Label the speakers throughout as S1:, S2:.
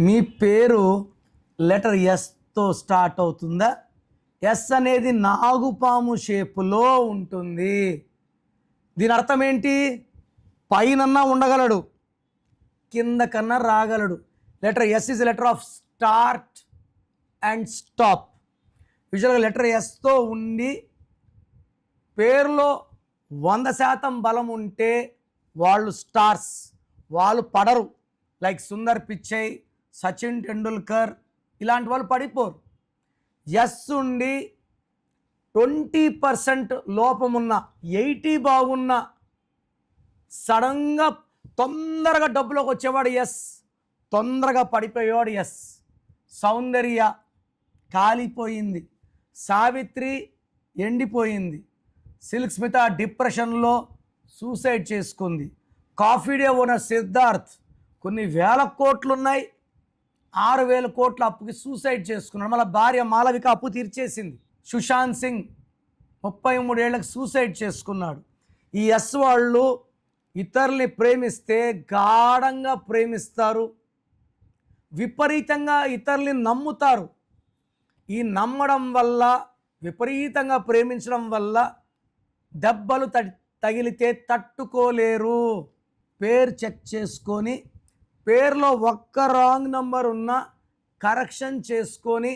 S1: మీ పేరు letter ఎస్తో start అవుతుందా? Yes అనేది నాగుపాము షేపులో ఉంటుంది. దీని అర్థం ఏంటి? పైనన్నా ఉండగలడు, కింద కన్నా రాగలడు. Letter S is letter of start and stop. యూజువల్గా లెటర్ ఎస్తో ఉండి పేరులో 100% బలం ఉంటే వాళ్ళు స్టార్స్, వాళ్ళు పడరు. లైక్ సుందర్ పిచ్చై, సచిన్ టెండూల్కర్ ఇలాంటి వాళ్ళు పడిపోరు. ఎస్ ఉండి 20% లోపమున్న 80 బాగున్న సడన్గా తొందరగా డబ్బులోకి వచ్చేవాడు ఎస్, తొందరగా పడిపోయేవాడు ఎస్. సౌందర్య కాలిపోయింది, సావిత్రి ఎండిపోయింది, సిల్క్ స్మిత డిప్రెషన్లో సూసైడ్ చేసుకుంది, కాఫీ డే ఓనర్ సిద్ధార్థ్ కొన్ని వేల కోట్లున్నాయి, 6,000 కోట్ల అప్పుకి సూసైడ్ చేసుకున్నాడు. మళ్ళీ భార్య మాలవిక అప్పు తీర్చేసింది. సుశాంత్ సింగ్ 33 ఏళ్ళకి సూసైడ్ చేసుకున్నాడు. ఈ ఎస్ వాళ్ళు ఇతరుల్ని ప్రేమిస్తే గాఢంగా ప్రేమిస్తారు, విపరీతంగా ఇతరుల్ని నమ్ముతారు. ఈ నమ్మడం వల్ల, విపరీతంగా ప్రేమించడం వల్ల దెబ్బలు తగిలితే తట్టుకోలేరు. పేరు చెక్ చేసుకొని, పేరులో ఒక్క రాంగ్ నెంబర్ ఉన్న కరెక్షన్ చేసుకొని,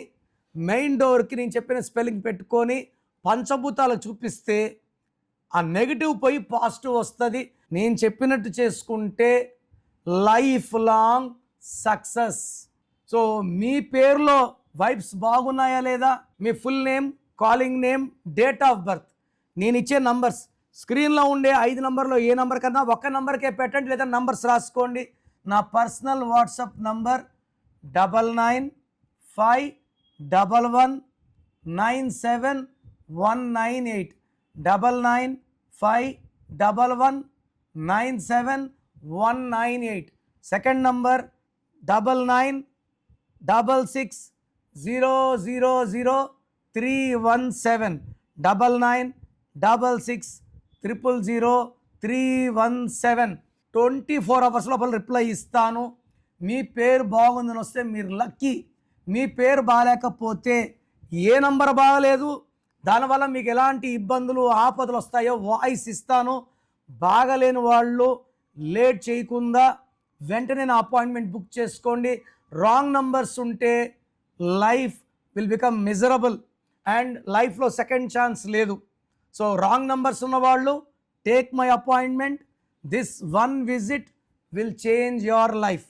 S1: మెయిన్ డోర్కి నేను చెప్పిన స్పెల్లింగ్ పెట్టుకొని పంచభూతాలు చూపిస్తే ఆ నెగిటివ్ పోయి పాజిటివ్ వస్తుంది. నేను చెప్పినట్టు చేసుకుంటే లైఫ్ లాంగ్ సక్సెస్. సో మీ పేరులో వైబ్స్ బాగున్నాయా లేదా? మీ full name, calling name, date of birth, నేను ఇచ్చే నంబర్స్, స్క్రీన్లో ఉండే 5 నంబర్లో ఏ నంబర్ కన్నా ఒక్క నంబర్కే పెట్టండి, లేదా నంబర్స్ రాసుకోండి. నా personal WhatsApp number 9951197198, 9951197198. Second number 9966000317, 9966000317. 24 hours లోపల రిప్లై ఇస్తాను. మీ పేరు బాగుందని వస్తే మీరు లక్కీ. మీ పేరు బాగాలేకపోతే, ఏ నంబర్ బాగలేదు, దానివల్ల మీకు ఎలాంటి ఇబ్బందులు ఆపదలు వస్తాయో వాయిస్ ఇస్తాను. బాగలేని వాళ్ళు లేట్ చేయకుండా వెంటనే నా అపాయింట్మెంట్ బుక్ చేసుకోండి. రాంగ్ నంబర్స్ ఉంటే life will become miserable and లైఫ్లో సెకండ్ ఛాన్స్ లేదు. సో రాంగ్ నంబర్స్ ఉన్నవాళ్ళు take my appointment. This one visit will change your life.